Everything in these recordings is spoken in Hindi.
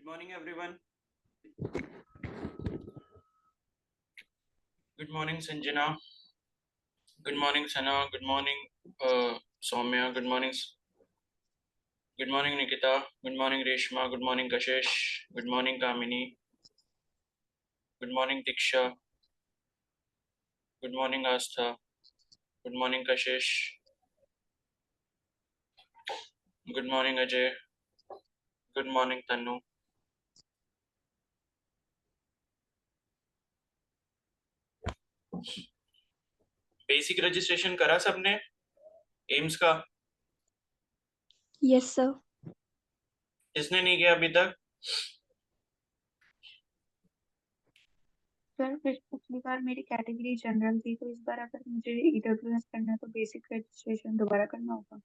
Good morning, everyone. Good morning, Sanjana. Good morning, Sana. Good morning, Soumya. Good morning. Good morning, Nikita. Good morning, Reshma. Good morning, Kashish. Good morning, Kamini. Good morning, Diksha. Good morning, Astha. Good morning, Kashish. Good morning, Ajay. Good morning, Tanu. Basic registration करा सबने एम्स का? Yes sir. इसने नहीं किया अभी तक? सर पिछली बार मेरी कैटेगरी जनरल थी, तो इस बार अगर मुझे ईडब्ल्यूएस करना है तो बेसिक रजिस्ट्रेशन दोबारा करना होगा?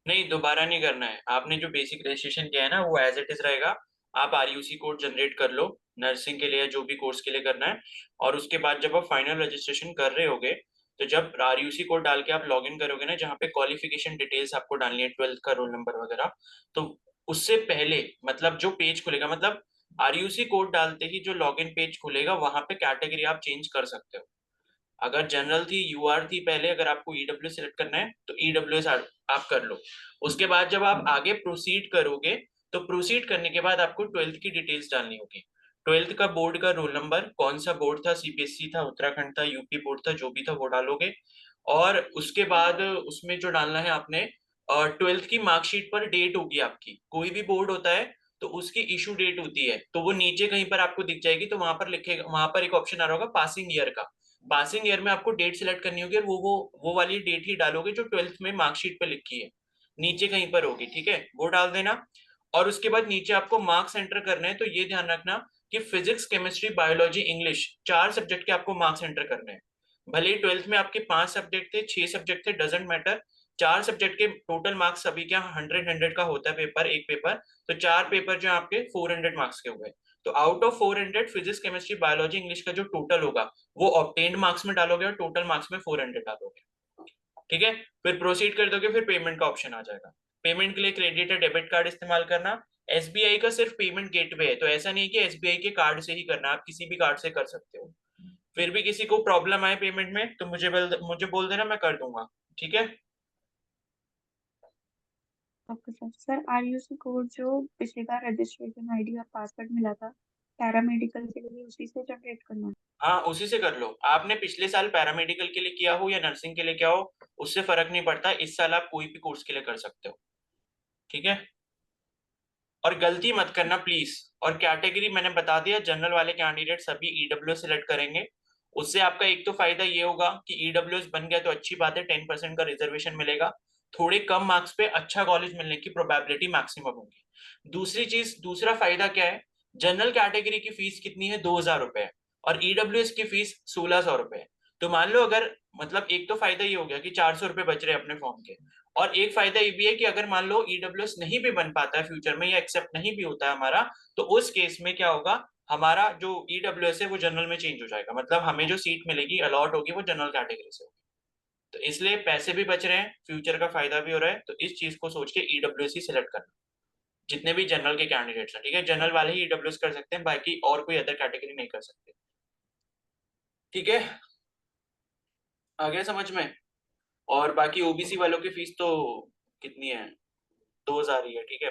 नहीं, दोबारा नहीं करना है। आपने जो बेसिक रजिस्ट्रेशन किया है ना, वो एज इट इज रहेगा। आप आरयूसी कोड जनरेट कर लो नर्सिंग के लिए, जो भी कोर्स के लिए करना है। और उसके बाद जब आप फाइनल रजिस्ट्रेशन कर रहे होगे, तो जब आरयूसी कोड डाल के आप लॉग इन करोगे ना, जहाँ पे क्वालिफिकेशन डिटेल्स आपको डालनी है, 12th का रोल नंबर वगैरह, तो उससे पहले मतलब जो पेज खुलेगा, मतलब आरयूसी कोड डालते ही जो लॉग इन पेज खुलेगा, वहां पे कैटेगरी आप चेंज कर सकते हो। अगर जनरल थी, यूआर थी पहले, अगर आपको ईडब्ल्यू सेलेक्ट करना है तो ईडब्ल्यू आप कर लो। उसके बाद जब आप आगे प्रोसीड करोगे, तो प्रोसीड करने के बाद आपको 12th की डिटेल्स डालनी होगी। 12th का बोर्ड का रोल नंबर, कौन सा बोर्ड था, सीबीएसई था, उत्तराखंड था, यूपी बोर्ड था, जो भी था वो डालोगे। और उसके बाद उसमें जो डालना है आपने, 12th की मार्कशीट पर डेट होगी आपकी, कोई भी बोर्ड होता है तो उसकी इशू डेट होती है, तो वो नीचे कहीं पर आपको दिख जाएगी, तो वहां पर लिखेगा, वहां पर एक ऑप्शन आ रहा होगा पासिंग ईयर का। पासिंग ईयर में आपको डेट सिलेक्ट करनी होगी, और वो वाली डेट ही डालोगे जो 12th में मार्कशीट पे लिखी है, नीचे कहीं पर होगी, ठीक है, वो डाल देना। और उसके बाद नीचे आपको मार्क्स एंटर करने हैं, तो ये ध्यान रखना कि physics, chemistry, biology, English, 4 subject के आपको मार्क्स एंटर करने हैं। भले ही 12th में आपके 5 सब्जेक्ट थे, 6 सब्जेक्ट थे, डजेंट मैटर। 4 सब्जेक्ट के टोटल मार्क्स सभी क्या 100 का होता है पेपर, एक पेपर। तो 4 पेपर जो आपके 400 मार्क्स के हुए, तो out of 400 physics, chemistry, biology, English का जो टोटल होगा, वो ऑब्टेन्ड मार्क्स में डालोगे, और टोटल मार्क्स में 400 डालोगे। ठीक है, फिर प्रोसीड कर दोगे, फिर पेमेंट का ऑप्शन आ जाएगा। पेमेंट के लिए क्रेडिट या डेबिट कार्ड इस्तेमाल करना। एसबीआई का सिर्फ पेमेंट गेटवे है, तो ऐसा नहीं कि एसबीआई के कार्ड से ही करना, आप किसी भी कार्ड से कर सकते हो। फिर भी किसी को प्रॉब्लम आए पेमेंट में तो मुझे बोल देना, मैं कर दूंगा। ठीक है। Okay sir. सर आरयूसी कोड जो पिछली बार रजिस्ट्रेशन आईडी और पासवर्ड मिला था पैरामेडिकल के लिए, उसी से जनरेट करना है? हाँ, उसी से कर लो। आपने पिछले साल पैरामेडिकल के लिए किया हो या नर्सिंग के लिए किया हो, उससे फर्क नहीं पड़ता, इस साल आप कोई भी कोर्स के लिए कर सकते हो। ठीक है। और गलती मत करना प्लीज। और कैटेगरी मैंने बता दिया, जनरल वाले कैंडिडेट सभी ईडब्ल्यू सेलेक्ट करेंगे। उससे आपका एक तो फायदा ये होगा कि ईडब्ल्यू बन गया तो अच्छी बात है, 10% का रिजर्वेशन मिलेगा। थोड़े कम मार्क्स पे अच्छा कॉलेज मिलने की प्रोबेबिलिटी मैक्सिमम होगी। दूसरी चीज, दूसरा फायदा क्या है, जनरल कैटेगरी की फीस कितनी है, 2,000 रुपए, और ईडब्ल्यू की फीस 1,600 रुपए। तो मान लो अगर, मतलब एक तो फायदा ये हो गया कि 400 रुपए बच रहे अपने फॉर्म के। और एक फायदा ये भी है कि अगर मान लो ईडब्ल्यूएस नहीं भी बन पाता है फ्यूचर में, या एक्सेप्ट नहीं भी होता है हमारा, तो उस केस में क्या होगा, हमारा जो ईडब्ल्यूएस है वो जनरल में चेंज हो जाएगा, मतलब हमें जो सीट मिलेगी, अलॉट होगी, वो जनरल कैटेगरी से होगी। तो इसलिए पैसे भी बच रहे हैं, फ्यूचर का फायदा भी हो रहा है, तो इस चीज को सोच के ईडब्ल्यूएस ही सिलेक्ट करना, जितने भी जनरल के कैंडिडेट्स हैं। ठीक है, जनरल वाले ही ईडब्ल्यूएस कर सकते हैं, बाकी और कोई अदर कैटेगरी नहीं कर सकते। ठीक है, आ गया समझ में? और बाकी ओबीसी वालों की फीस तो कितनी है, 2,000 ही है। ठीक है,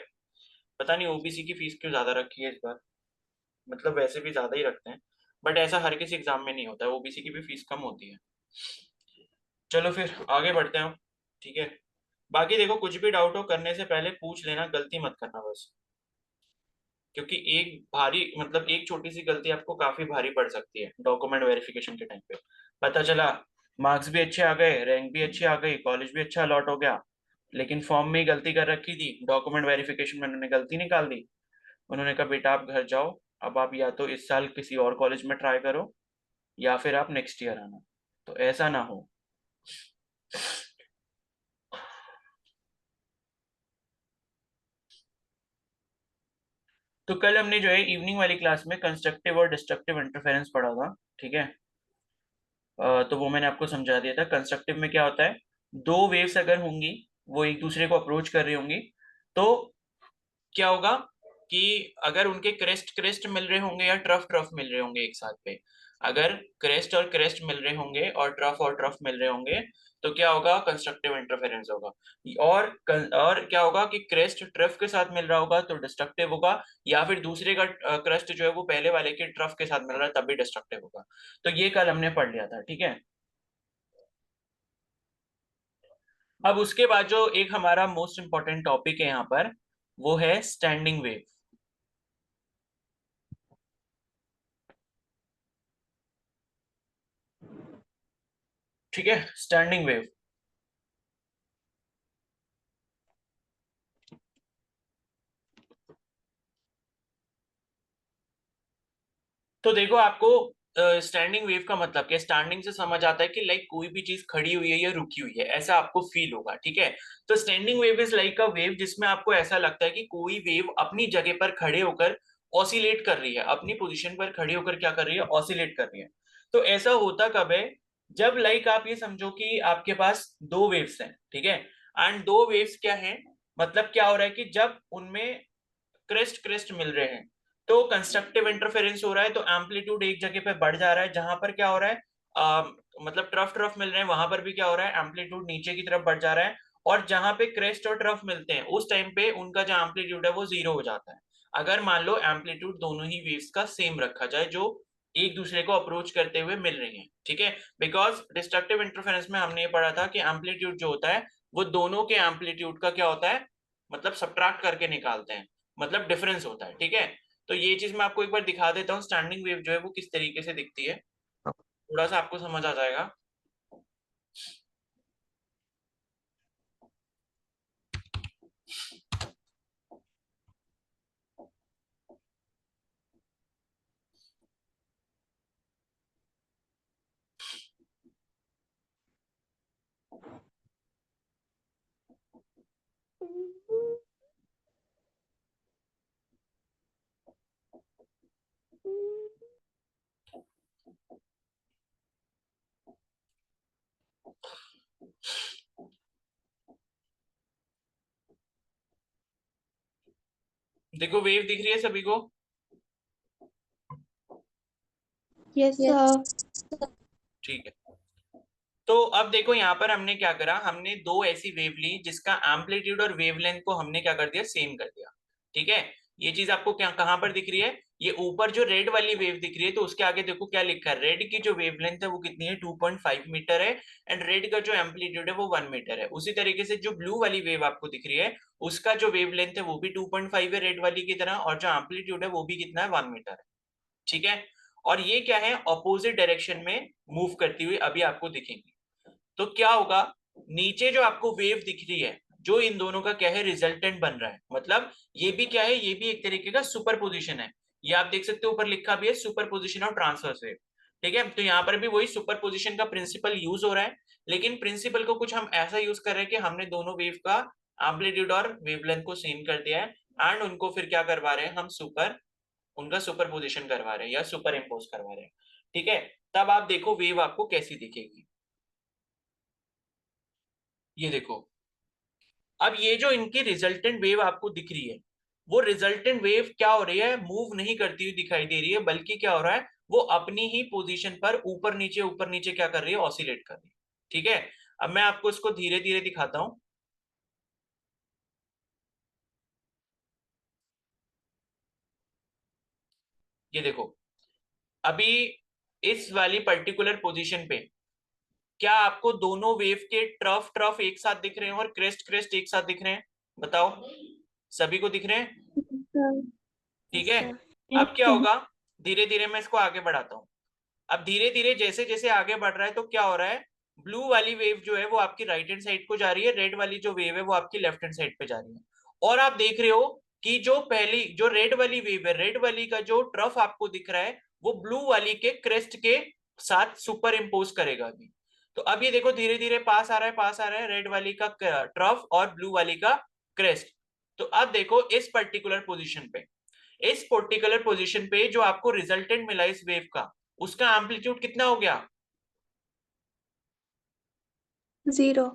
पता नहीं ओबीसी की फीस क्यों ज्यादा रखी है इस बार, मतलब वैसे भी ज्यादा ही रखते हैं, बट ऐसा हर किसी एग्जाम में नहीं होता है, ओबीसी की भी फीस कम होती है। चलो फिर आगे बढ़ते हैं। ठीक है, बाकी देखो, कुछ भी डाउट हो करने से पहले पूछ लेना, गलती मत करना बस। क्योंकि एक भारी, मतलब एक छोटी सी गलती आपको काफी भारी पड़ सकती है डॉक्यूमेंट वेरिफिकेशन के टाइम पे। पता चला मार्क्स भी अच्छे आ गए, रैंक भी अच्छी आ गई, कॉलेज भी अच्छा अलॉट हो गया, लेकिन फॉर्म में ही गलती कर रखी थी, डॉक्यूमेंट वेरिफिकेशन में उन्होंने गलती निकाल दी। उन्होंने कहा बेटा आप घर जाओ, अब आप या तो इस साल किसी और कॉलेज में ट्राई करो, या फिर आप नेक्स्ट ईयर आना। तो ऐसा ना हो। तो कल हमने जो है इवनिंग वाली क्लास में कंस्ट्रक्टिव और डिस्ट्रक्टिव इंटरफेरेंस पढ़ा था। ठीक है, तो वो मैंने आपको समझा दिया था। कंस्ट्रक्टिव में क्या होता है, दो वेव्स अगर होंगी, वो एक दूसरे को अप्रोच कर रही होंगी, तो क्या होगा, कि अगर उनके क्रेस्ट क्रेस्ट मिल रहे होंगे या ट्रफ ट्रफ मिल रहे होंगे एक साथ पे, अगर क्रेस्ट और क्रेस्ट मिल रहे होंगे और ट्रफ मिल रहे होंगे तो क्या होगा, कंस्ट्रक्टिव इंटरफेरेंस होगा। और क्या होगा कि क्रेस्ट ट्रफ के साथ मिल रहा होगा तो डिस्ट्रक्टिव होगा, या फिर दूसरे का क्रेस्ट जो है वो पहले वाले के ट्रफ के साथ मिल रहा है तब भी डिस्ट्रक्टिव होगा। तो ये कल हमने पढ़ लिया था, ठीक है। अब उसके बाद जो एक हमारा मोस्ट इंपॉर्टेंट टॉपिक है यहाँ पर, वो है स्टैंडिंग वेव। ठीक है, स्टैंडिंग वेव। तो देखो आपको स्टैंडिंग वेव का मतलब क्या, स्टैंडिंग से समझ आता है कि लाइक कोई भी चीज खड़ी हुई है या रुकी हुई है, ऐसा आपको फील होगा, ठीक है। तो standing wave is like a wave जिसमें आपको ऐसा लगता है कि कोई वेव अपनी जगह पर खड़े होकर ऑसिलेट कर रही है, अपनी पोजीशन पर खड़े होकर क्या कर रही है, ऑसिलेट कर रही है। तो ऐसा होता कब है, जब लाइक आप ये समझो कि आपके पास दो वेव्स हैं, ठीक है। एंड दो वेव्स क्या है, मतलब क्या हो रहा है कि जब उनमें क्रेस्ट क्रेस्ट मिल रहे हैं तो कंस्ट्रक्टिव इंटरफेरेंस हो रहा है, तो एम्पलीट्यूड एक जगह पे बढ़ जा रहा है, जहां पर क्या हो रहा है, मतलब ट्रफ ट्रफ मिल रहे हैं वहां पर भी क्या हो रहा है, एम्पलीट्यूड नीचे की तरफ बढ़ जा रहा है। और जहां पे क्रेस्ट और ट्रफ मिलते हैं उस टाइम पे उनका जो एम्पलीट्यूड है वो जीरो हो जाता है, अगर मान लो एम्पलीट्यूड दोनों ही वेव्स का सेम रखा जाए जो एक दूसरे को अप्रोच करते हुए मिल रही हैं, ठीक है। बिकॉज डिस्ट्रक्टिव इंटरफेरेंस में हमने ये पढ़ा था कि एम्पलीट्यूड जो होता है वो दोनों के एम्पलीट्यूड का क्या होता है, मतलब सब्ट्रैक्ट करके निकालते हैं, मतलब डिफरेंस होता है, ठीक है। तो ये चीज मैं आपको एक बार दिखा देता हूँ, स्टैंडिंग वेव जो है वो किस तरीके से दिखती है, थोड़ा सा आपको समझ आ जाएगा। देखो वेव दिख रही है सभी को। Yes Yes. सर। ठीक है, तो अब देखो यहाँ पर हमने क्या करा, हमने दो ऐसी वेव ली जिसका एम्पलीट्यूड और वेवलेंथ को हमने क्या कर दिया, सेम कर दिया, ठीक है। ये चीज आपको क्या कहाँ पर दिख रही है, ये ऊपर जो रेड वाली वेव दिख रही है तो उसके आगे देखो क्या लिखा है, रेड की जो वेवलेंथ है वो कितनी है, 2.5 मीटर है। एंड रेड का जो एम्पलीट्यूड है वो 1 मीटर है। उसी तरीके से जो ब्लू वाली वेव आपको दिख रही है उसका जो वेवलेंथ है वो भी 2.5 है रेड वाली की तरह, और जो एम्पलीट्यूड है वो भी कितना है, 1 मीटर है, ठीक है। और ये क्या है, ऑपोजिट डायरेक्शन में मूव करती हुई अभी आपको दिखेंगी। तो क्या होगा, नीचे जो आपको वेव दिख रही है जो इन दोनों का क्या है, रिजल्टेंट बन रहा है, मतलब ये भी क्या है, ये भी एक तरीके का सुपर पोजिशन है। ये आप देख सकते हो ऊपर लिखा भी है super position of transverse wave, ठीक है। तो यहाँ पर भी वही सुपर पोजिशन का प्रिंसिपल यूज हो रहा है, लेकिन प्रिंसिपल को कुछ हम ऐसा यूज कर रहे हैं कि हमने दोनों वेव का एम्पलीट्यूड और वेवलेंथ को सेम कर दिया है, एंड उनको फिर क्या करवा रहे हैं, हम सुपर, उनका सुपर पोजिशन करवा रहे हैं या सुपर इम्पोज करवा रहे हैं, ठीक है। तब आप देखो वेव आपको कैसी दिखेगी, ये देखो। अब ये जो इनकी रिजल्टेंट वेव आपको दिख रही है, वो रिजल्टेंट वेव क्या हो रही है, मूव नहीं करती हुई दिखाई दे रही है, बल्कि क्या हो रहा है, वो अपनी ही पोजीशन पर ऊपर नीचे क्या कर रही है, ऑसिलेट कर रही है, ठीक है। अब मैं आपको इसको धीरे धीरे दिखाता हूं, ये देखो। अभी इस वाली पर्टिकुलर पोजीशन पे क्या आपको दोनों वेव के ट्रफ ट्रफ एक साथ दिख रहे हैं और क्रेस्ट क्रेस्ट एक साथ दिख रहे हैं, बताओ, सभी को दिख रहे हैं, सर। ठीक Yes, है। sir. अब क्या होगा, धीरे धीरे मैं इसको आगे बढ़ाता हूँ। अब धीरे धीरे जैसे जैसे आगे बढ़ रहा है तो क्या हो रहा है, ब्लू वाली वेव जो है वो आपकी राइट हैंड साइड को जा रही है, रेड वाली जो वेव है वो आपकी लेफ्ट हैंड साइड पे जा रही है। और आप देख रहे हो कि जो पहली जो रेड वाली वेव है, रेड वाली का जो ट्रफ आपको दिख रहा है वो ब्लू वाली के क्रेस्ट के साथ सुपर इम्पोज करेगा अभी। तो अब ये देखो धीरे धीरे पास आ रहा है, पास आ रहा है रेड वाली का ट्रफ और ब्लू वाली का क्रेस्ट। तो अब देखो इस पर्टिकुलर पोजिशन पे, इस पर्टिकुलर पोजीशन पे जो आपको रिजल्टेंट मिला इस वेव का, उसका एम्पलीट्यूड कितना हो गया, जीरो।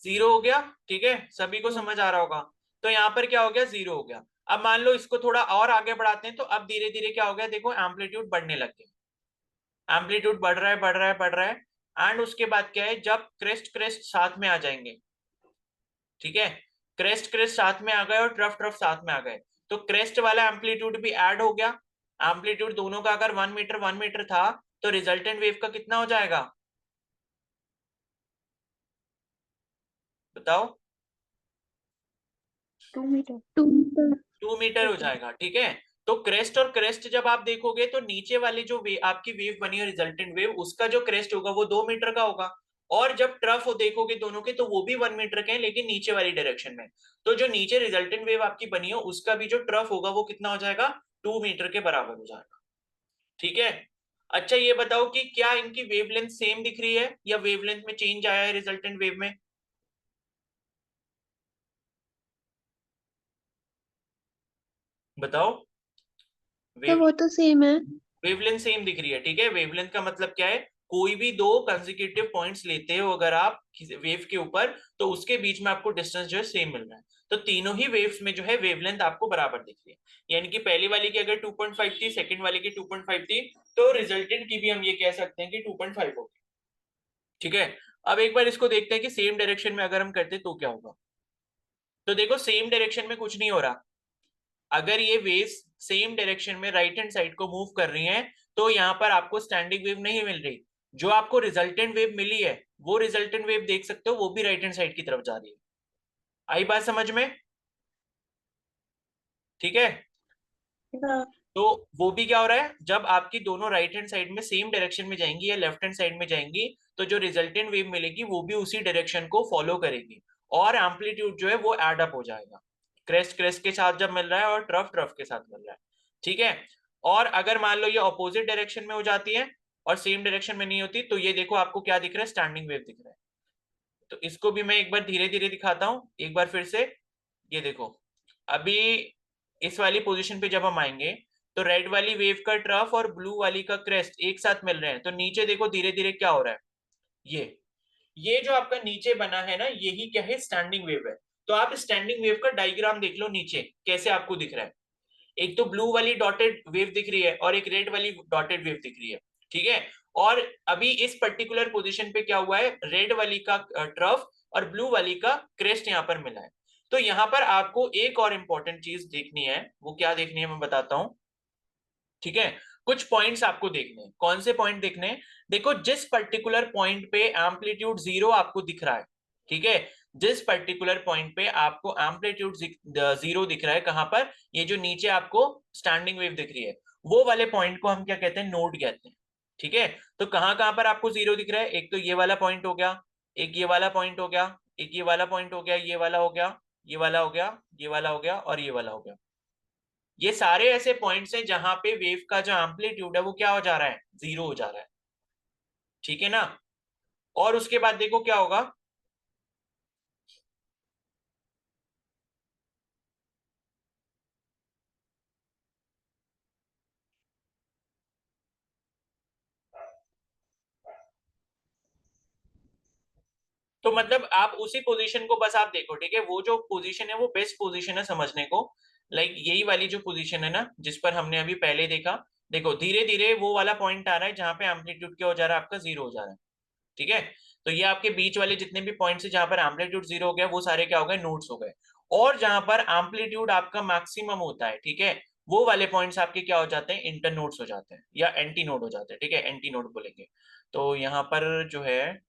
जीरो हो गया, ठीक है, सभी को समझ आ रहा होगा। तो यहाँ पर क्या हो गया, 0 हो गया। अब मान लो इसको थोड़ा और आगे बढ़ाते हैं, तो अब धीरे धीरे क्या हो गया, देखो एम्पलीट्यूड बढ़ने लग गया, एम्पलीट्यूड बढ़ रहा है बढ़ रहा है बढ़ रहा है। एंड उसके बाद क्या है, जब क्रेस्ट क्रेस्ट साथ में आ जाएंगे, ठीक है, क्रेस्ट क्रेस्ट साथ में आ गए और ट्रफ ट्रफ साथ में आ गए, तो क्रेस्ट वाला एम्पलीट्यूड भी ऐड हो गया। एम्पलीट्यूड दोनों का अगर 1 मीटर था, तो रिजल्टेंट वेव का कितना हो जाएगा, बताओ। 2 मीटर। 2 मीटर हो ओके। जाएगा, ठीक है। तो क्रेस्ट और क्रेस्ट जब आप देखोगे, तो नीचे वाली जो आपकी वेव बनी है रिजल्टेंट वेव, उसका जो क्रेस्ट होगा वो 2 मीटर का होगा। और जब ट्रफ हो देखोगे दोनों के, तो वो भी 1 मीटर के हैं, लेकिन नीचे वाली डायरेक्शन में। तो जो नीचे रिजल्टेंट वेव आपकी बनी हो, उसका भी जो ट्रफ होगा वो कितना हो जाएगा, 2 मीटर के बराबर हो जाएगा, ठीक है। अच्छा ये बताओ कि क्या इनकी वेवलेंथ सेम दिख रही है, या वेवलेंथ में चेंज आया है रिजल्टेंट वेव में, बताओ। तो वो तो सेम है। वेवलेंथ सेम दिख रही है, ठीक है। वेवलेंथ का मतलब क्या है, कोई भी दो कंसेक्यूटिव पॉइंट्स लेते हो अगर आप वेव के ऊपर, तो उसके बीच में आपको डिस्टेंस जो है सेम मिल रहा है। तो तीनों ही वेव्स में जो है वेवलेंथ आपको बराबर दिख रही है, यानी कि पहली वाली की अगर 2.5 थी, सेकंड वाली की 2.5 थी, तो रिजल्टेंट की भी हम ये कह सकते हैं कि 2.5 होगी, ठीक है। अब एक बार इसको देखते हैं कि सेम डायरेक्शन में अगर हम करते तो क्या होगा। तो देखो सेम डायरेक्शन में कुछ नहीं हो रहा, अगर ये वेव्स सेम डायरेक्शन में राइट हैंड साइड को मूव कर रही हैं, तो यहाँ पर आपको स्टैंडिंग वेव नहीं मिल रही। जो आपको रिजल्टेंट वेव मिली है, वो रिजल्टेंट वेव देख सकते हो, वो भी राइट हैंड साइड की तरफ जा रही है। आई बात समझ में, ठीक है। हाँ। तो वो भी क्या हो रहा है, जब आपकी दोनों राइट हैंड साइड में सेम डायरेक्शन में जाएंगी या लेफ्ट हैंड साइड में जाएंगी, तो जो रिजल्टेंट वेव मिलेगी वो भी उसी डायरेक्शन को फॉलो करेगी, और एम्पलीट्यूड जो है वो एड अप हो जाएगा। क्रेस्ट क्रेस्ट के साथ जब मिल रहा है, और ट्रफ ट्रफ के साथ मिल रहा है, ठीक है। और अगर मान लो ये ऑपोजिट डायरेक्शन में हो जाती है और सेम डायरेक्शन में नहीं होती, तो ये देखो आपको क्या दिख रहा है, स्टैंडिंग वेव दिख रहा है। तो इसको भी मैं एक बार धीरे धीरे दिखाता हूं, एक बार फिर से। ये देखो, अभी इस वाली पोजीशन पे जब हम आएंगे, तो रेड वाली वेव का ट्रफ और ब्लू वाली का क्रेस्ट एक साथ मिल रहे हैं, तो नीचे देखो धीरे धीरे क्या हो रहा है, ये जो आपका नीचे बना है ना, यही क्या है, स्टैंडिंग वेव है। तो आप स्टैंडिंग वेव का डायग्राम देख लो नीचे कैसे आपको दिख रहा है। एक तो ब्लू वाली डॉटेड वेव दिख रही है, और एक रेड वाली डॉटेड वेव दिख रही है, ठीक है। और अभी इस पर्टिकुलर पोजीशन पे क्या हुआ है, रेड वाली का ट्रफ और ब्लू वाली का क्रेस्ट यहाँ पर मिला है। तो यहाँ पर आपको एक और इंपॉर्टेंट चीज देखनी है, वो क्या देखनी है मैं बताता हूँ, ठीक है। कुछ पॉइंट्स आपको देखने हैं, कौन से पॉइंट देखने हैं, देखो जिस पर्टिकुलर पॉइंट पे एम्पलीट्यूड 0 आपको दिख रहा है, ठीक है, जिस पर्टिकुलर पॉइंट पे आपको एम्पलीट्यूड 0 दिख रहा है, कहां पर, ये जो नीचे आपको स्टैंडिंग वेव दिख रही है, वो वाले पॉइंट को हम क्या कहते हैं, नोड कहते हैं, ठीक है। तो कहां कहां पर आपको 0 दिख रहा है, एक तो ये वाला पॉइंट हो गया, एक ये वाला पॉइंट हो गया, एक ये वाला पॉइंट हो गया, ये वाला हो गया, ये वाला हो गया, ये वाला हो गया, और ये वाला हो गया। ये सारे ऐसे पॉइंट्स हैं जहां पे वेव का जो एम्पलीट्यूड है वो क्या हो जा रहा है, 0 हो जा रहा है, ठीक है ना। और उसके बाद देखो क्या होगा, तो मतलब आप उसी पोजीशन को बस आप देखो, ठीक है, वो जो पोजीशन है वो बेस्ट पोजीशन है समझने को। लाइक यही वाली जो पोजीशन है ना, जिस पर हमने अभी पहले देखा, देखो धीरे धीरे वो वाला पॉइंट आ रहा है जहां पे एम्पलीट्यूड क्या हो जा रहा है, आपका 0 हो जा रहा है, ठीक है। तो ये आपके बीच वाले जितने भी पॉइंट्स है जहां पर एम्पलीट्यूड 0 हो गया, वो सारे क्या हो गए, नोड्स हो गए। और जहां पर एम्पलीट्यूड आपका मैक्सिमम होता है, ठीक है, वो वाले पॉइंट्स आपके क्या हो जाते हैं, इंटर नोड्स हो जाते हैं, या एंटी नोड हो जाते हैं, ठीक है, एंटी नोड बोलेंगे। तो यहाँ पर जो है,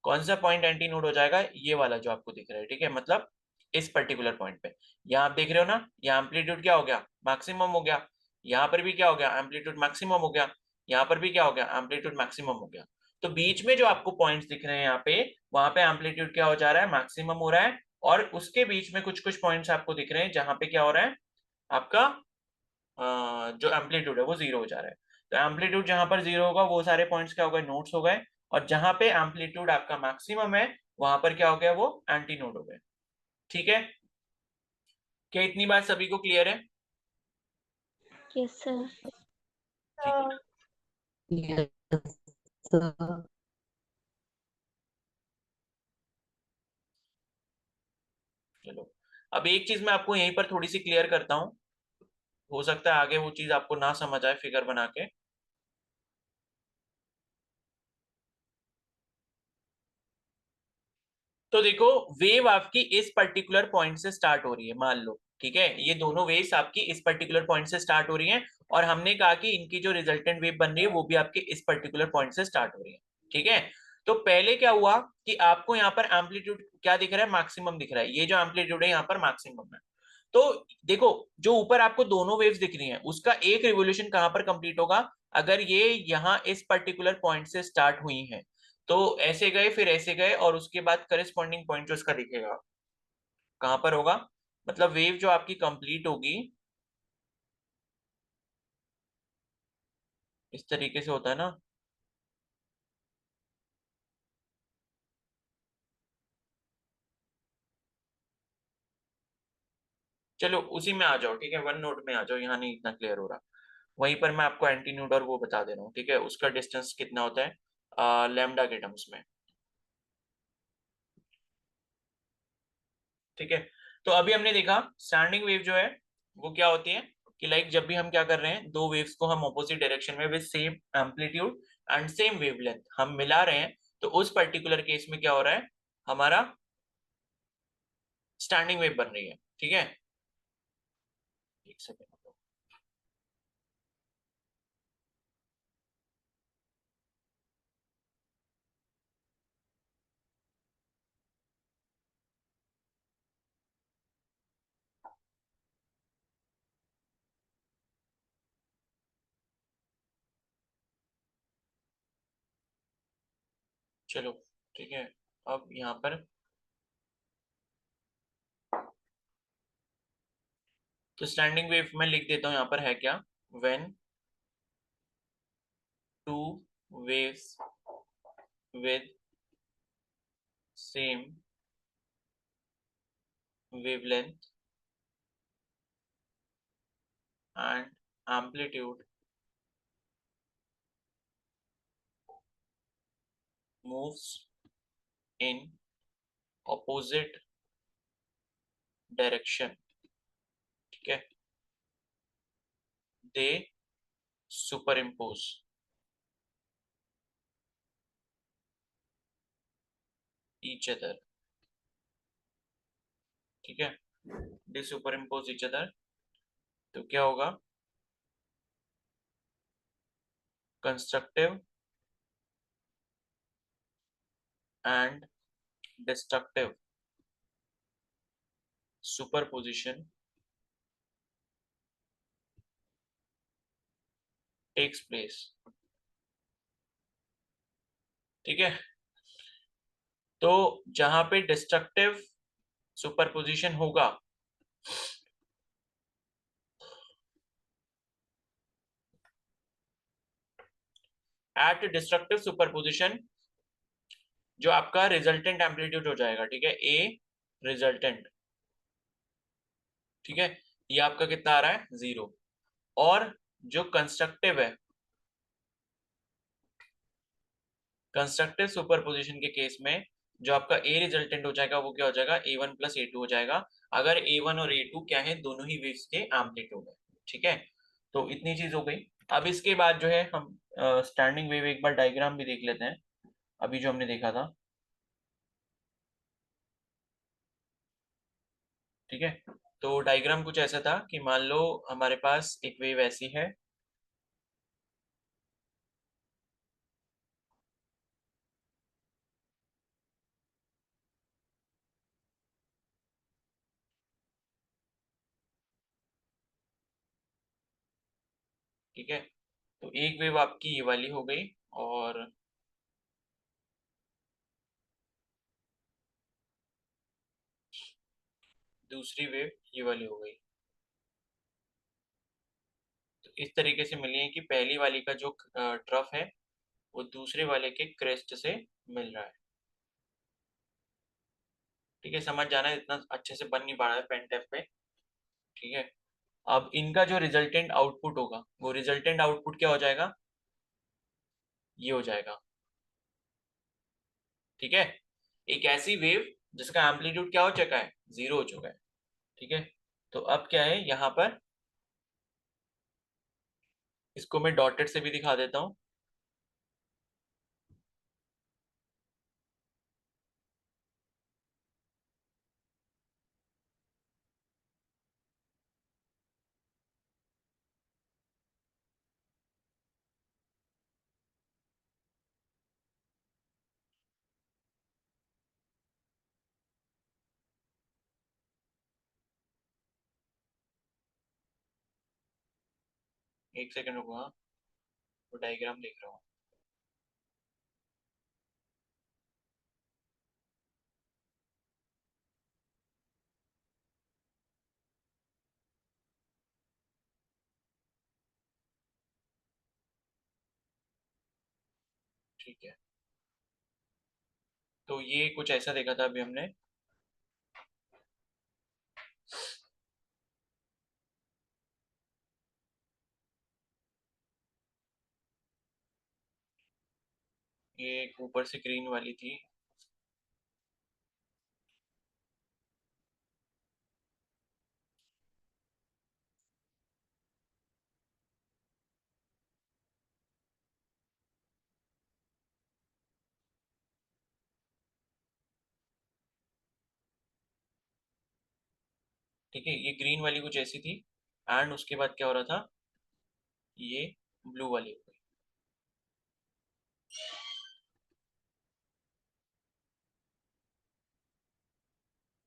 कौन सा पॉइंट एंटी नोड हो जाएगा, ये वाला जो आपको दिख रहा है, ठीक है, मतलब इस पर्टिकुलर पॉइंट पे। यहाँ आप देख रहे हो ना, यहाँ एम्पलीट्यूड क्या हो गया, मैक्सिमम हो गया। यहाँ पर भी क्या हो गया, एम्पलीट्यूड मैक्सिमम हो गया। यहाँ पर भी क्या हो गया, एम्पलीट्यूड मैक्सिमम हो गया। तो बीच में जो आपको पॉइंट्स दिख रहे हैं यहाँ पे, वहां पे एम्पलीट्यूड क्या हो जा रहा है, मैक्सिमम हो रहा है। और उसके बीच में कुछ कुछ पॉइंट्स आपको दिख रहे हैं जहां पे क्या हो रहा है, आपका जो एम्पलीट्यूड है वो 0 हो जा रहा है। तो एम्पलीट्यूड जहां पर 0 होगा, वो सारे पॉइंट्स क्या हो गए, नोड्स हो गए। और जहां पे एम्पलीट्यूड आपका मैक्सिमम है, वहां पर क्या हो गया, वो एंटी नोड हो गए, ठीक है। क्या इतनी बात सभी को क्लियर है, यस सर। ठीक है। Yes, sir. चलो, अब एक चीज मैं आपको यहीं पर थोड़ी सी क्लियर करता हूँ, हो सकता है आगे वो चीज आपको ना समझ आए फिगर बना के। तो देखो, वेव आपकी इस पर्टिकुलर पॉइंट से स्टार्ट हो रही है, मान लो, ठीक है, ये दोनों वेव्स आपकी इस पर्टिकुलर पॉइंट से स्टार्ट हो रही हैं, और हमने कहा कि इनकी जो रिजल्टेंट वेव बन रही है वो भी आपके इस पर्टिकुलर पॉइंट से स्टार्ट हो रही है, ठीक है। तो पहले क्या हुआ कि आपको यहाँ पर एम्पलीट्यूड क्या दिख रहा है, मैक्सिमम दिख रहा है, ये जो एम्पलीट्यूड है यहाँ पर मैक्सिमम है। तो देखो, जो ऊपर आपको दोनों वेव्स दिख रही हैं उसका एक रिवोल्यूशन कहां पर कंप्लीट होगा, अगर ये यहाँ इस पर्टिकुलर पॉइंट से स्टार्ट हुई हैं, तो ऐसे गए फिर ऐसे गए, और उसके बाद करेस्पॉन्डिंग पॉइंट जो उसका दिखेगा कहां पर होगा, मतलब वेव जो आपकी कंप्लीट होगी इस तरीके से होता है ना। चलो उसी में आ जाओ, ठीक है, वन नोट में आ जाओ, यहाँ नहीं इतना क्लियर हो रहा। वहीं पर मैं आपको एंटीन्यूड और वो बता दे रहा हूँ, ठीक है, उसका डिस्टेंस कितना होता है लैम्डा के टर्म्स में, ठीक है। तो अभी हमने देखा स्टैंडिंग वेव जो है वो क्या होती है, कि लाइक जब भी हम क्या कर रहे हैं, दो वेव्स को हम ऑपोजिट डायरेक्शन में with same amplitude and same wavelength हम मिला रहे हैं, तो उस पर्टिकुलर केस में क्या हो रहा है, हमारा स्टैंडिंग वेव बन रही है, ठीक है। एक सेकेंड, चलो ठीक है। अब यहाँ पर तो स्टैंडिंग वेव में लिख देता हूँ, यहाँ पर है क्या, when two waves with same wavelength and amplitude moves in opposite direction, ठीक है, they superimpose each other, ठीक है, they superimpose each other। तो क्या होगा, constructive and destructive superposition takes place, ठीक है। तो जहां पे डिस्ट्रक्टिव सुपरपोजिशन होगा, एट डिस्ट्रक्टिव सुपरपोजिशन जो आपका रिजल्टेंट एम्पलीट्यूड हो जाएगा, ठीक है, ए रिजल्टेंट, ठीक है, ये आपका कितना आ रहा है, 0। और जो कंस्ट्रक्टिव है, कंस्ट्रक्टिव सुपरपोजिशन के केस में जो आपका ए रिजल्टेंट हो जाएगा वो क्या हो जाएगा, A1 प्लस A2 हो जाएगा, अगर A1 और A2 क्या है, दोनों ही वेव्स के एम्पलीट्यूड है, ठीक है। तो इतनी चीज हो गई। अब इसके बाद जो है हम स्टैंडिंग वेव एक बार डायग्राम भी देख लेते हैं, अभी जो हमने देखा था, ठीक है। तो डायग्राम कुछ ऐसा था कि मान लो हमारे पास एक वेव ऐसी है, ठीक है। तो एक वेव आपकी ये वाली हो गई, और दूसरी वेव ये वाली हो गई। तो इस तरीके से मिली है कि पहली वाली का जो ट्रफ है वो दूसरे वाले के क्रेस्ट से मिल रहा है, ठीक है, समझ जाना, इतना अच्छे से बन नहीं पा रहा है पेन टेप पे, ठीक है। अब इनका जो रिजल्टेंट आउटपुट होगा, वो रिजल्टेंट आउटपुट क्या हो जाएगा, ये हो जाएगा, ठीक है। एक ऐसी वेव जिसका एम्पलीट्यूड क्या हो चुका है, 0 हो चुका है, ठीक है, तो अब क्या है यहाँ पर, इसको मैं डॉटेड से भी दिखा देता हूँ। एक सेकंड रुको, हाँ वो डायग्राम देख रहा हूँ। ठीक है, तो ये कुछ ऐसा देखा था अभी हमने। ये एक ऊपर से ग्रीन वाली थी, ठीक है, ये ग्रीन वाली कुछ ऐसी थी, एंड उसके बाद क्या हो रहा था, ये ब्लू वाली हो गई,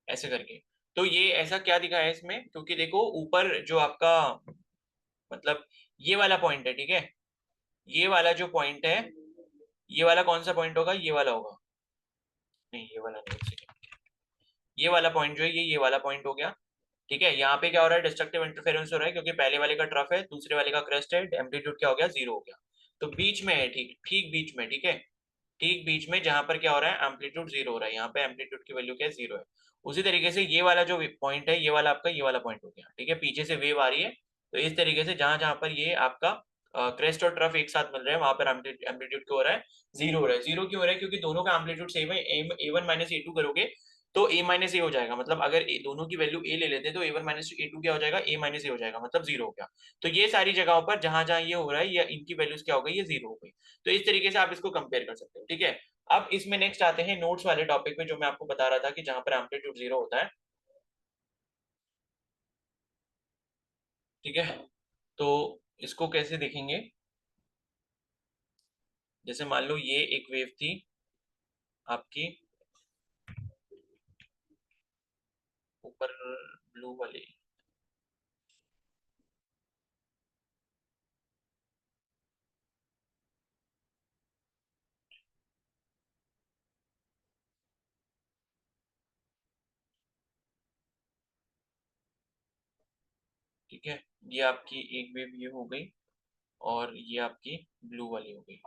ऐसे करके। तो ये ऐसा क्या दिखा है इसमें, क्योंकि देखो ऊपर जो आपका मतलब ये वाला पॉइंट है, ठीक है, ये वाला जो पॉइंट है, ये वाला कौन सा पॉइंट होगा, ये वाला होगा, नहीं ये वाला नहीं, एक सेकंड, ये वाला पॉइंट जो है ये वाला पॉइंट हो गया। ठीक है, यहाँ पे क्या हो रहा है, डिस्ट्रक्टिव इंटरफेरेंस हो रहा है, क्योंकि पहले वाले का ट्रफ है, दूसरे वाले का क्रेस्ट है, एम्पलीट्यूड क्या हो गया, जीरो हो गया। तो बीच में है, ठीक ठीक बीच में, ठीक है, ठीक बीच में जहां पर क्या हो रहा है, एम्पलीट्यूड जीरो हो रहा है, यहाँ पे एम्पलीट्यूड की वैल्यू क्या है, जीरो है। उसी तरीके से ये वाला जो पॉइंट है, ये वाला आपका ये वाला पॉइंट हो गया, ठीक है, पीछे से वेव आ रही है, तो इस तरीके से जहां जहां पर ये आपका क्रेस्ट और ट्रफ एक साथ मिल रहे हैं, वहां पर एम्पलीट्यूड क्यों हो रहा है, जीरो हो रहा है। जीरो क्यों हो रहा है, क्योंकि दोनों का एम्पलीट्यूड सेम है, ए वन माइनस ए टू करोगे तो ए माइनस ए हो जाएगा, मतलब अगर दोनों की वैल्यू ए ले लेते तो ए वन माइनस ए टू क्या हो जाएगा, ए माइनस ए हो जाएगा, मतलब जीरो हो गया। तो ये सारी जगहों पर जहां जहां ये हो रहा है, ये इनकी वैल्यूज क्या हो गई, ये जीरो हो गई। तो इस तरीके से आप इसको कंपेयर कर सकते हो, ठीक है। अब इसमें नेक्स्ट आते हैं नोट्स वाले टॉपिक में, जो मैं आपको बता रहा था कि जहां पर एम्पलीट्यूड जीरो होता है, ठीक है। तो इसको कैसे देखेंगे, जैसे मान लो ये एक वेव थी आपकी ऊपर, ब्लू वाली, ठीक है, ये आपकी एक वेव ये हो गई, और ये आपकी ब्लू वाली हो गई।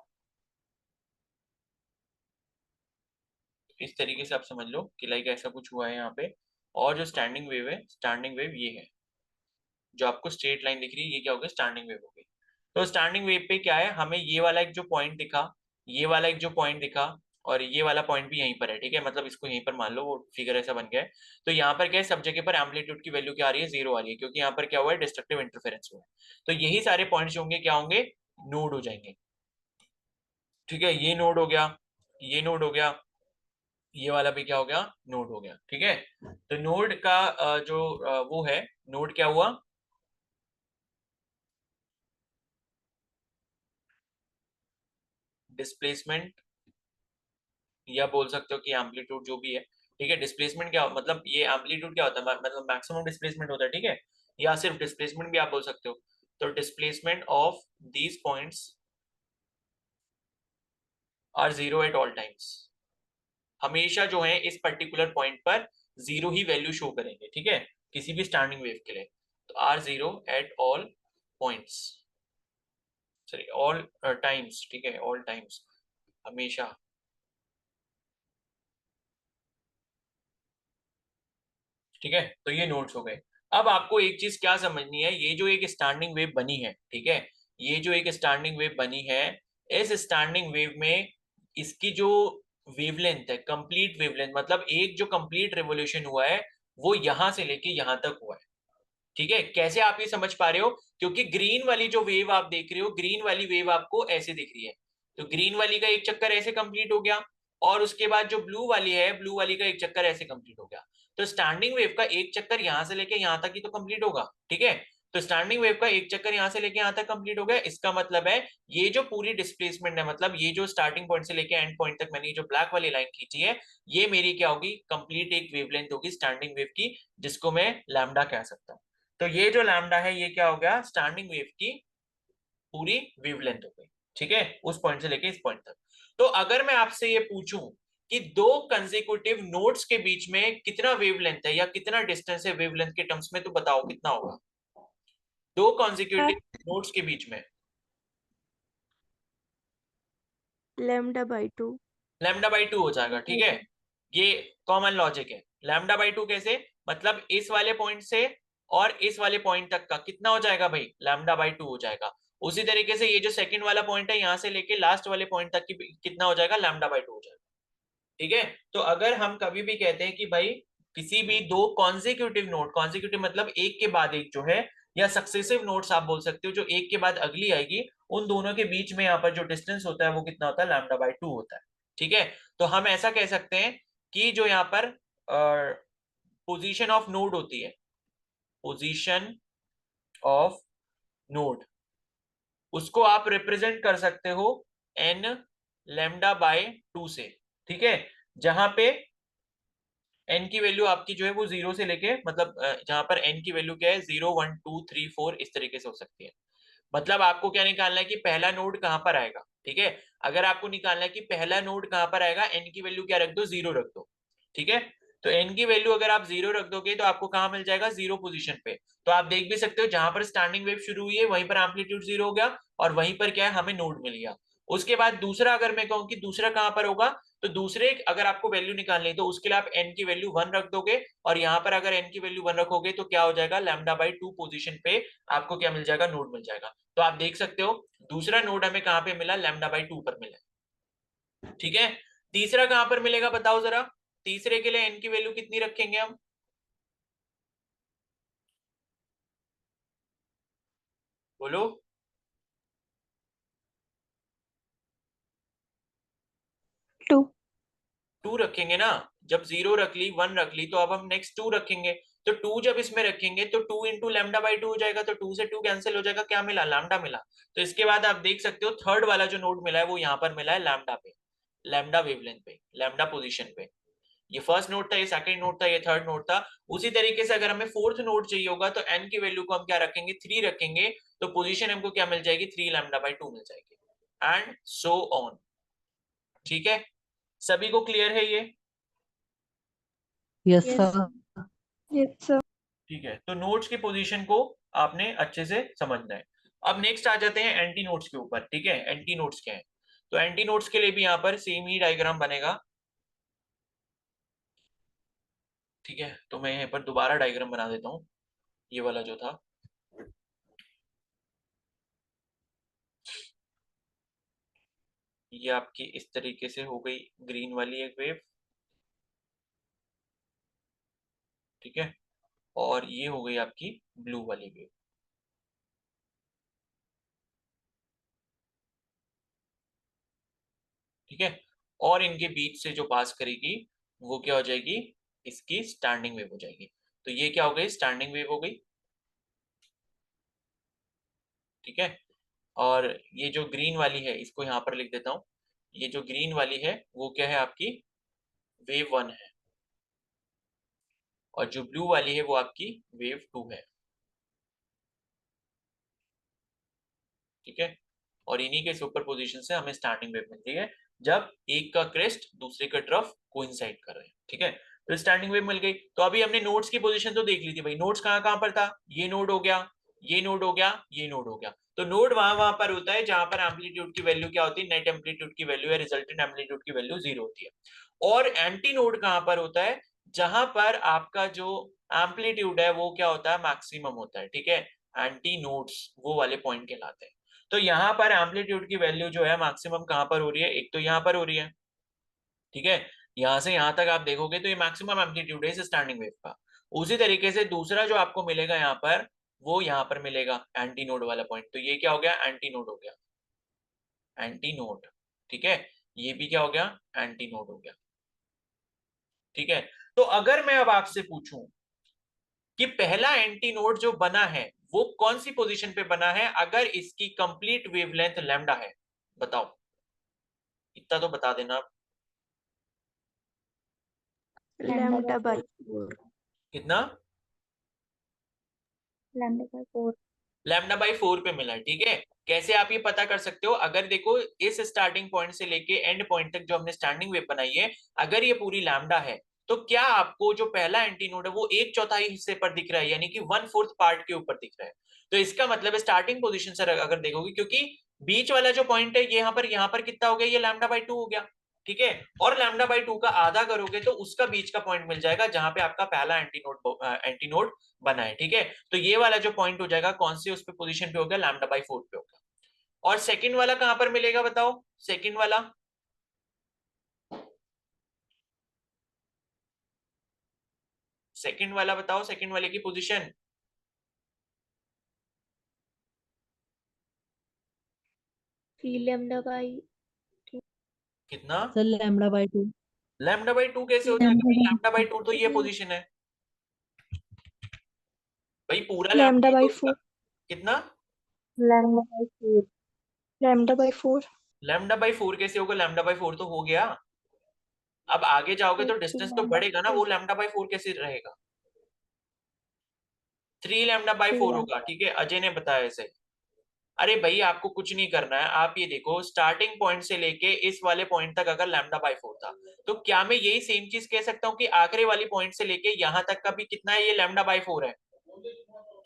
इस तरीके से आप समझ लो कि लाइक ऐसा कुछ हुआ है यहाँ पे। और जो स्टैंडिंग वेव है, स्टैंडिंग वेव ये है, जो आपको स्ट्रेट लाइन दिख रही है, ये क्या हो गया, स्टैंडिंग वेव हो गई। तो स्टैंडिंग वेव पे क्या है, हमें ये वाला एक जो पॉइंट दिखा, ये वाला एक जो पॉइंट दिखा, और ये वाला पॉइंट भी यहीं पर है, ठीक है, मतलब इसको यहीं पर मान लो, वो फिगर ऐसा बन गया है। तो यहाँ पर क्या है, सब जगह पर एम्पलीट्यूड की वैल्यू क्या आ रही है, जीरो आ रही है, क्योंकि यहाँ पर क्या हुआ है, डिस्ट्रक्टिव इंटरफेरेंस हुआ है। तो यही सारे पॉइंट्स होंगे, क्या होंगे, नोड हो जाएंगे, ठीक है, ये नोड हो गया, ये नोड हो गया, ये वाला भी क्या हो गया, नोड हो गया, ठीक है। तो नोड का जो वो है, नोड क्या हुआ, डिस्प्लेसमेंट, या बोल सकते हो कि एम्पलीट्यूड जो भी है, ठीक है। डिस्प्लेसमेंट क्या मतलब, ये एम्पलीट्यूड क्या होता है, मतलब मैक्सिमम डिस्प्लेसमेंट होता है, ठीक है, या सिर्फ डिस्प्लेसमेंट भी आप बोल सकते हो। तो displacement of these points are zero at all times, हमेशा जो है इस पर्टिकुलर पॉइंट पर जीरो ही वैल्यू शो करेंगे, ठीक है, किसी भी स्टैंडिंग वेव के लिए। तो are zero at all points, sorry all times, ठीक है, ऑल टाइम्स, हमेशा, ठीक है। तो ये नोट्स हो गए। अब आपको एक चीज क्या समझनी है, ये जो एक स्टैंडिंग वेव बनी है, ठीक है, ये जो एक स्टैंडिंग वेव बनी है, इस स्टैंडिंग वेव में इसकी जो वेवलेंथ है, कंप्लीट वेवलेंथ, मतलब एक जो कंप्लीट रेवोल्यूशन हुआ है, वो यहां से लेके यहां तक हुआ है। ठीक है, कैसे आप ये समझ पा रहे हो? क्योंकि ग्रीन वाली जो वेव आप देख रहे हो, ग्रीन वाली वेव आपको ऐसे दिख रही है, तो ग्रीन वाली का एक चक्कर ऐसे कंप्लीट हो गया, और उसके बाद जो ब्लू वाली है, ब्लू वाली का एक चक्कर ऐसे कंप्लीट हो गया। तो स्टैंडिंग वेव का एक चक्कर यहां से लेके यहां तक ही तो कंप्लीट होगा। ठीक है, तो स्टैंडिंग वेव का एक चक्कर यहां से लेके यहां तक कंप्लीट हो गया। इसका मतलब है ये जो पूरी डिस्प्लेसमेंट है, मतलब ये जो स्टार्टिंग पॉइंट से लेके एंड पॉइंट तक मैंने जो ब्लैक वाली लाइन खींची है, ये मेरी क्या होगी? कंप्लीट एक वेवलेंथ होगी स्टैंडिंग वेव की, जिसको मैं लैम्डा कह सकता हूँ। तो ये जो लैम्डा है, ये क्या हो गया? स्टैंडिंग वेव की पूरी वेवलेंथ हो गई। ठीक है, उस पॉइंट से लेके इस पॉइंट तक। तो अगर मैं आपसे ये पूछूं कि दो कंसेक्यूटिव नोड्स के बीच में कितना वेवलेंथ है या कितना डिस्टेंस है वेवलेंथ के टर्म्स में, तो बताओ कितना होगा दो कंसेक्यूटिव नोड्स के बीच में? λ/2। λ/2 हो जाएगा। ठीक है, ये कॉमन लॉजिक है। λ/2 कैसे? मतलब इस वाले पॉइंट से और इस वाले पॉइंट तक का कितना हो जाएगा भाई? λ/2 हो जाएगा। उसी तरीके से ये जो सेकंड वाला पॉइंट है, यहां से लेके लास्ट वाले पॉइंट तक की कितना हो जाएगा? λ/2 हो जाएगा। ठीक है, तो अगर हम कभी भी कहते हैं कि भाई किसी भी दो कॉन्जिक्यूटिव नोड, कॉन्जिक्यूटिव मतलब एक के बाद एक जो है, या सक्सेसिव नोड्स आप बोल सकते हो, जो एक के बाद अगली आएगी, उन दोनों के बीच में यहाँ पर जो डिस्टेंस होता है वो कितना होता है? λ/2 होता है। ठीक है, तो हम ऐसा कह सकते हैं कि जो यहाँ पर पोजीशन ऑफ नोड होती है, पोजीशन ऑफ नोड, उसको आप रिप्रेजेंट कर सकते हो n λ/2 से। ठीक है, जहां पे n की वैल्यू आपकी जो है वो 0 से लेके, मतलब जहां पर n की वैल्यू क्या है? 0 1 2 3 4 इस तरीके से हो सकती है। मतलब आपको क्या निकालना है कि पहला नोड कहां पर आएगा। ठीक है, अगर आपको निकालना है कि पहला नोड कहां पर आएगा, n की वैल्यू क्या रख दो? 0 रख दो। ठीक है, तो n की वैल्यू अगर आप 0 रख दोगे तो आपको कहां मिल जाएगा? 0 पोजीशन पे। तो आप देख भी सकते हो जहां पर स्टैंडिंग वेव शुरू हुई है वहीं पर एम्पलीट्यूड 0 हो गया, और वहीं पर क्या है? हमें नोड मिल गया। उसके बाद दूसरा, अगर मैं कहूं कि दूसरा कहां पर होगा, तो दूसरे अगर आपको वैल्यू निकालनी तो उसके लिए आप n की वैल्यू 1 रख दोगे, और यहाँ पर अगर n की वैल्यू 1 रखोगे तो क्या हो जाएगा? λ/2 पोजीशन पे आपको क्या मिल जाएगा? नोड मिल जाएगा। तो आप देख सकते हो दूसरा नोड हमें कहां पे मिला? λ/2 पर मिला। ठीक है, तीसरा कहां पर मिलेगा बताओ जरा? तीसरे के लिए n की वैल्यू कितनी रखेंगे हम? बोलो। 2। 2 रखेंगे ना। जब 0 रख ली, 1 रख ली, तो अब हम नेक्स्ट 2 रखेंगे। तो 2 जब इसमें रखेंगे तो 2 इंटू λ/2 हो जाएगा, तो 2 से 2 कैंसिल हो जाएगा, क्या मिला? लैम्डा मिला। तो इसके बाद आप देख सकते हो थर्ड वाला जो नोड मिला है वो यहाँ पर मिला है लैम्डा पे, लैम्डा वेवलेंथ पे, लैम्डा पोजीशन पे। ये फर्स्ट नोड था, ये सेकंड नोड था, ये थर्ड नोड था। उसी तरीके से अगर हमें फोर्थ नोड चाहिए होगा तो n की वैल्यू को हम क्या रखेंगे? 3 रखेंगे, तो पोजीशन हमको क्या मिल जाएगी? 3 λ/2 मिल जाएगी, एंड सो ऑन। ठीक है, सभी को क्लियर है ये? Yes yes sir. Yes sir. ठीक है, तो नोड्स की पोजीशन को आपने अच्छे से समझना है। अब नेक्स्ट आ जाते हैं एंटी नोड्स के ऊपर। ठीक है, एंटी नोड्स क्या है? तो एंटी नोड्स के लिए भी यहाँ पर सेम ही डायग्राम बनेगा। ठीक है, तो मैं यहाँ पर दोबारा डायग्राम बना देता हूँ, ये वाला जो था। ये आपकी इस तरीके से हो गई ग्रीन वाली एक वेव। ठीक है, और ये हो गई आपकी ब्लू वाली वेव। ठीक है, और इनके बीच से जो पास करेगी वो क्या हो जाएगी? इसकी स्टैंडिंग वेव हो जाएगी। तो ये क्या हो गई? स्टैंडिंग वेव हो गई। ठीक है, और ये जो ग्रीन वाली है इसको यहाँ पर लिख देता हूँ। ये जो ग्रीन वाली है वो क्या है? आपकी वेव 1 है, और जो ब्लू वाली है वो आपकी वेव 2 है। ठीक है, और इन्हीं के सुपर पोजिशन से हमें स्टैंडिंग वेव मिलती है जब एक का क्रेस्ट दूसरे का ट्रफ कोइंसाइड कर रहे हैं। ठीक है, तो स्टैंडिंग वेव मिल गई। तो अभी हमने नोड्स की पोजीशन तो देख ली थी भाई। नोड्स कहाँ कहाँ पर था? ये नोड हो गया, ये नोड हो गया, ये नोड हो गया। तो नोड वहां वहां पर होता है जहां पर एम्पलीट्यूड की वैल्यू क्या होती है? नेट एम्पलीट्यूड की वैल्यू या रिजल्टेंट एम्पलीट्यूड की वैल्यू 0 होती है। और एंटी नोड कहां पर होता है? जहां पर आपका जो एम्पलीट्यूड है वो क्या होता है? मैक्सिमम होता है। ठीक है, एंटी नोड्स वो वाले पॉइंट कहलाते हैं। तो यहाँ पर एम्पलीट्यूड की वैल्यू जो है मैक्सिमम कहां पर हो रही है? एक तो यहाँ पर हो रही है। ठीक है, यहां से यहां तक आप देखोगे तो ये मैक्सिमम एम्पलीट्यूड है इस स्टैंडिंग वेव का। उसी तरीके से दूसरा जो आपको मिलेगा यहाँ पर, वो यहाँ पर मिलेगा एंटी नोड वाला पॉइंट। तो ये क्या हो गया, एंटी नोड हो गया, एंटी नोड। ठीक है, ये भी क्या हो गया, एंटी नोड हो गया। ठीक है, तो अगर मैं अब आपसे पूछूं कि पहला एंटी नोड जो बना है वो कौन सी पोजीशन पे बना है अगर इसकी कंप्लीट वेवलेंथ लैम्डा है, बताओ, इतना तो बता देना आप। Lambda by 4। कितना, λ/4। λ/4 पे मिला है। ठीक है, कैसे आप ये पता कर सकते हो, अगर देखो इस स्टार्टिंग पॉइंट से लेके एंड पॉइंट तक जो हमने स्टैंडिंग वेव बनाई है, अगर ये पूरी लैम्डा है तो क्या आपको जो पहला एंटी नोड है वो 1/4 हिस्से पर दिख रहा है, यानी कि 1/4 पार्ट के ऊपर दिख रहा है। तो इसका मतलब स्टार्टिंग पोजीशन से अगर देखोगे, क्योंकि बीच वाला जो पॉइंट है यहाँ पर कितना हो गया, ये λ/2 हो गया। ठीक है, और λ/2 का आधा करोगे तो उसका बीच का पॉइंट मिल जाएगा जहां पे आपका पहला एंटी नोड बना है। ठीक है, तो ये वाला जो पॉइंट हो जाएगा कौन से उस पे पोजीशन पे हो गया, λ/4 पे होगा। और सेकंड वाला कहां पर मिलेगा बताओ, सेकंड वाला, सेकंड वाला बताओ, सेकंड वाले की पोजीशन 3 λ/2। कितना, सर λ/2। λ/2 कैसे हो जाएगा भाई, λ/2 तो ये पोजीशन है भाई, पूरा लैम्डा ही तो होगा। λ/4। कितना, λ/4। λ/4। λ/4 कैसे होगा, λ/4 तो हो गया। अब आगे जाओगे तो डिस्टेंस तो बढ़ेगा ना, वो λ/4 कैसे रहेगा, 3 λ/4 होगा। ठीक है, अजय ने बताया ऐसे। अरे भाई आपको कुछ नहीं करना है, आप ये देखो स्टार्टिंग पॉइंट से लेके इस वाले पॉइंट तक अगर λ/4 था, तो क्या मैं यही सेम चीज कह सकता हूँ कि आखिरी वाली पॉइंट से लेके यहां तक का भी कितना है, ये λ/4 है।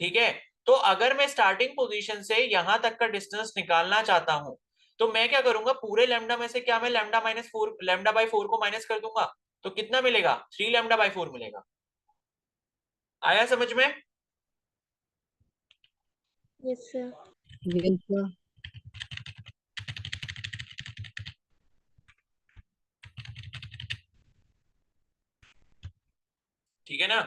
ठीक है, तो अगर मैं स्टार्टिंग पोजीशन से यहां तक का डिस्टेंस निकालना चाहता हूं, तो मैं क्या करूंगा, पूरे लैम्डा में से क्या मैं λ/4 को माइनस कर दूंगा, तो कितना मिलेगा, 3 λ/4 मिलेगा। आया समझ में, यस सर। Yes sir. ठीक है ना।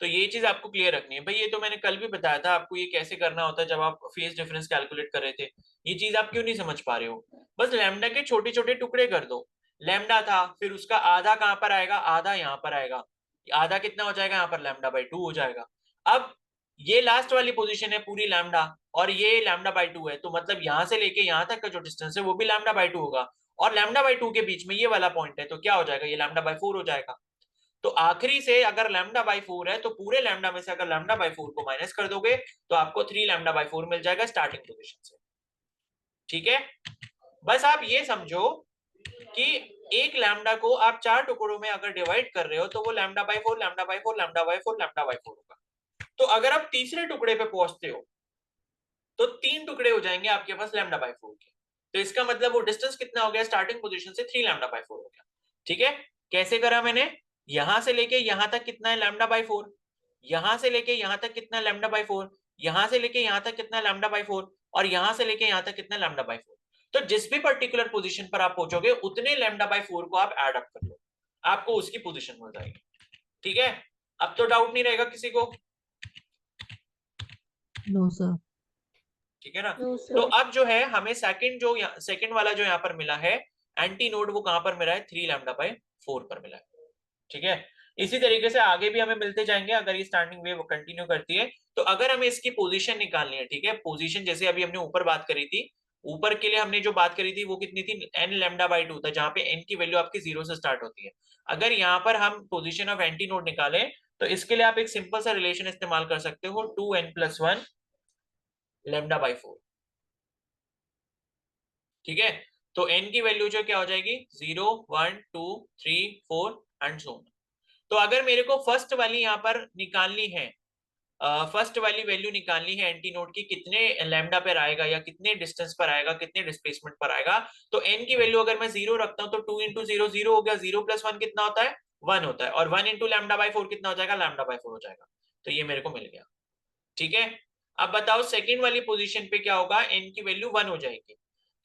तो ये चीज आपको क्लियर रखनी है भाई, ये तो मैंने कल भी बताया था आपको ये कैसे करना होता है जब आप फेज डिफरेंस कैलकुलेट कर रहे थे। ये चीज आप क्यों नहीं समझ पा रहे हो, बस लैम्डा के छोटे छोटे टुकड़े कर दो। लैम्डा था, फिर उसका आधा कहां पर आएगा, आधा यहाँ पर आएगा, आधा कितना हो जाएगा यहाँ पर, λ/2 हो जाएगा। अब ये लास्ट वाली पोजीशन है पूरी लैम्डा, और ये λ/2 है, तो मतलब यहां से लेके यहां तक का जो डिस्टेंस है वो भी λ/2 होगा, और λ/2 के बीच में ये वाला पॉइंट है, तो क्या हो जाएगा, ये λ/4 हो जाएगा। तो आखिरी से अगर λ/4 है तो पूरे लैम्डा में से अगर λ/4 को माइनस कर दोगे तो आपको 3 λ/4 मिल जाएगा स्टार्टिंग पोजीशन से। ठीक है, बस आप ये समझो कि एक लैम्डा को आप 4 टुकड़ों में अगर डिवाइड कर रहे हो तो वो λ/4 λ/4 λ/4 λ/4 होगा। तो अगर आप तीसरे टुकड़े पे पहुंचते हो तो 3 टुकड़े हो जाएंगे आपके पास λ/4 के, तो इसका मतलब वो डिस्टेंस कितना हो गया, स्टार्टिंग पोजीशन से 3 λ/4 हो गया। ठीक है, कैसे करा मैंने, यहां से लेके यहां तक कितना है λ/4, यहां से लेके यहां तक कितना λ/4, यहां से लेके यहां तक कितना λ/4, और यहां से लेके यहां तक कितना λ/4। तो जिस भी पर्टिकुलर पोजीशन पर आप पहुंचोगे उतने λ/4 को आप ऐड अप कर लो, आपको उसकी पोजीशन मिल जाएगी। ठीक है, अब तो डाउट नहीं रहेगा किसी को। No sir. ठीक है ना, नो तो सर। अब जो है हमें सेकंड वाला जो यहाँ पर मिला है एंटी नोड, वो कहां पर मिला है, 3 λ/4 पर मिला है। ठीक है, इसी तरीके से आगे भी हमें मिलते जाएंगे अगर ये स्टैंडिंग वेव कंटिन्यू करती है। तो अगर हमें इसकी पोजीशन निकालनी है, ठीक है, पोजीशन जैसे अभी हमने ऊपर बात करी थी, ऊपर के लिए हमने जो बात करी थी वो कितनी थी, n λ/2 था, जहां पे n की वैल्यू आपकी 0 से स्टार्ट होती है। अगर यहाँ पर हम पोजीशन ऑफ एंटी नोड निकालें तो इसके लिए आप एक सिंपल सा रिलेशन इस्तेमाल कर सकते हो, 2n+1 λ/4। ठीक है, तो n की वैल्यू जो क्या हो जाएगी, 0 1 2 3 4 एंड सो ऑन। तो अगर मेरे को फर्स्ट वाली यहाँ पर निकालनी है, फर्स्ट वाली वैल्यू निकालनी है एंटी नोड की, कितने लैम्डा पर आएगा या कितने डिस्टेंस पर आएगा, कितने डिस्प्लेसमेंट पर आएगा, तो n की वैल्यू अगर मैं 0 रखता हूं तो 2 इंटू 0 0 हो गया, 0+1 कितना होता है, 1 होता है, और 1 इंटू λ/4 कितना हो जाएगा, λ/4 हो जाएगा। तो ये मेरे को मिल गया। ठीक है, अब बताओ सेकेंड वाली पोजीशन पे क्या होगा, n की वैल्यू 1 हो जाएगी।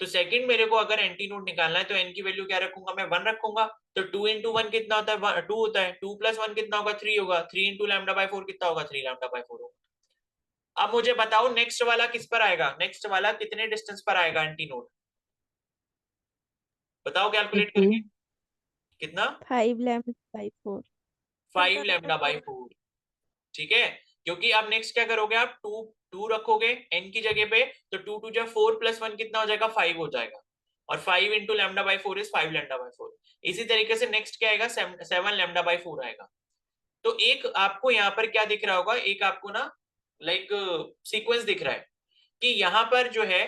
तो सेकंड मेरे को अगर एंटी नोड निकालना है तो एन की वैल्यू क्या रखूंगा मैं 1 रखूंगा। तो 2 इंटू 1 कितना होता है 2 होता है, 2 प्लस 1 कितना होगा 3 होगा, 3 इंटू लैम्डा बाई 4 कितना होगा 3 लैम्डा बाई 4 होगा। अब मुझे बताओ नेक्स्ट वाला किस पर आएगा, नेक्स्ट वाला कितने डिस्टेंस पर आएगा एंटी नोड, बताओ कैलकुलेट 2 करके। कितना 5 lambda by 4 5 लैम्डा बाई 4। ठीक है, क्योंकि अब नेक्स्ट क्या करोगे आप 2 रखोगे एन की जगह पे, तो 2 टू जब 4 प्लस 1 कितना हो जाएगा 5 हो जाएगा, और 5 into lambda by 4 is 5 lambda by 4। इसी तरीके से नेक्स्ट क्या आएगा 7 लैम्डा बाई 4 आएगा। तो एक आपको यहाँ पर क्या दिख रहा होगा, एक आपको ना लाइक सीक्वेंस दिख रहा है कि यहाँ पर जो है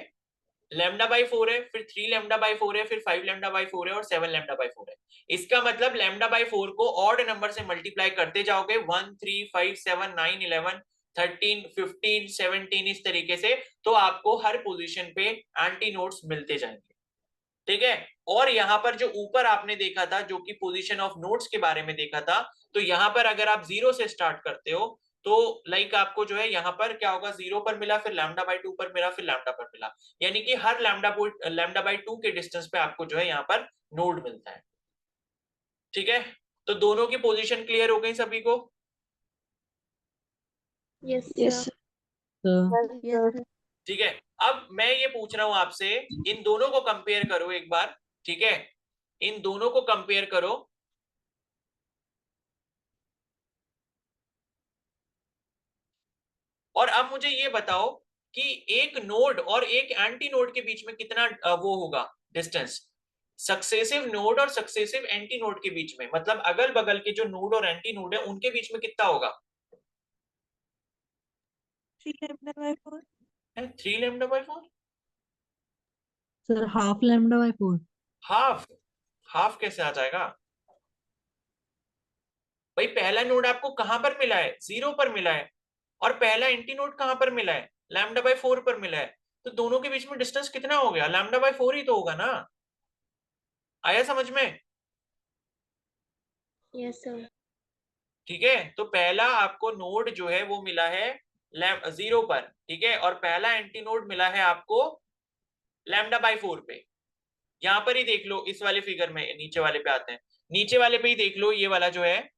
लैम्डा बाई 4 है, फिर 3 लैम्डा बाई 4 है, फिर 5 लैम्डा बाई 4 है और 7 लैम्डा बाई 4 है। इसका मतलब लैम्डा बाई 4 को ऑड नंबर से मल्टीप्लाई करते जाओगे 1 3 5 7 9 11 13 15 17 इस तरीके से, तो आपको हर पोजीशन पे एंटी नोड्स मिलते जाएंगे। ठीक है, और यहाँ पर जो ऊपर आपने देखा था जो कि पोजीशन ऑफ नोड्स के बारे में देखा था, तो यहाँ पर अगर आप 0 से स्टार्ट करते हो तो लाइक आपको जो है यहाँ पर क्या होगा 0 पर मिला, फिर लैम्डा बाई 2 पर मिला, फिर लैम्डा पर मिला, यानी कि हर लैम्डा बाई 2 के डिस्टेंस पे आपको जो है यहाँ पर नोड मिलता है। ठीक है, तो दोनों की पोजीशन क्लियर हो गई सभी को। yes Yes, sir sir, yes sir ठीक है, अब मैं ये पूछ रहा हूं आपसे, इन दोनों को कंपेयर करो एक बार। ठीक है, इन दोनों को कंपेयर करो। और अब मुझे ये बताओ कि एक नोड और एक एंटी नोड के बीच में कितना वो होगा डिस्टेंस, सक्सेसिव नोड और सक्सेसिव एंटी नोड के बीच में, मतलब अगल बगल के जो नोड और एंटी नोड है उनके बीच में कितना होगा 3 lambda by 4 3 lambda by 4। sir, half lambda by 4. Half, half कैसे आ जाएगा भाई, पहला नोड आपको कहां पर मिला है 0 पर मिला है, और पहला एंटी नोड कहां पर मिला है लैम्डा बाई 4 पर मिला है, तो दोनों के बीच में डिस्टेंस कितना हो गया लैम्डा बाई 4 ही तो होगा ना। आया समझ में। yes sir ठीक है, तो पहला आपको नोड जो है वो मिला है 0 पर, ठीक है, और पहला एंटी नोड मिला है आपको लैम्डा बाई 4 पे। यहां पर ही देख लो इस वाले फिगर में, नीचे वाले पे आते हैं, नीचे वाले पे ही देख लो, ये वाला जो है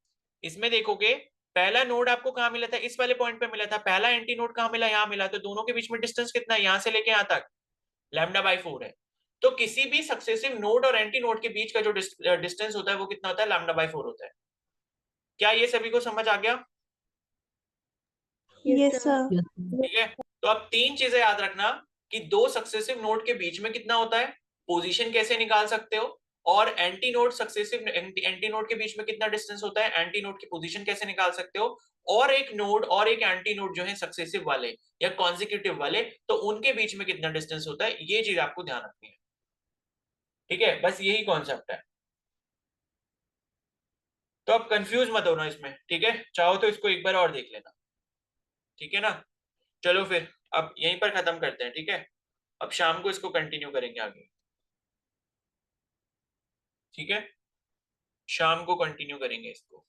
इसमें देखोगे पहला नोड आपको कहां मिला था इस वाले पॉइंट पे मिला था, पहला एंटी नोड कहां मिला यहाँ मिला, तो दोनों के बीच में डिस्टेंस कितना है यहां से लेके यहां तक लैम्डा बाई 4 है। तो किसी भी सक्सेसिव नोड और एंटी नोड के बीच का जो डिस्टेंस होता है वो कितना होता है लैम्डा बाई 4 होता है। क्या ये सभी को समझ आ गया। yes sir Yes, sir. ठीक है, तो अब तीन चीजें याद रखना कि दो सक्सेसिव नोड के बीच में कितना होता है, पोजीशन कैसे निकाल सकते हो, और anti node successive anti node के बीच में कितना डिस्टेंस होता है, एंटी नोड की पोजीशन कैसे निकाल सकते हो, और एक नोड और एक एंटी नोड जो है सक्सेसिव वाले या कॉन्जिक्यूटिव वाले, तो उनके बीच में कितना डिस्टेंस होता है, ये चीज आपको ध्यान रखनी है। ठीक है, बस यही कॉन्सेप्ट है, तो अब कंफ्यूज मत होना इसमें। ठीक है, चाहो तो इसको एक बार और देख लेना। ठीक है ना, चलो फिर अब यहीं पर खत्म करते हैं। ठीक है, अब शाम को इसको कंटिन्यू करेंगे आगे। ठीक है, शाम को कंटिन्यू करेंगे इसको।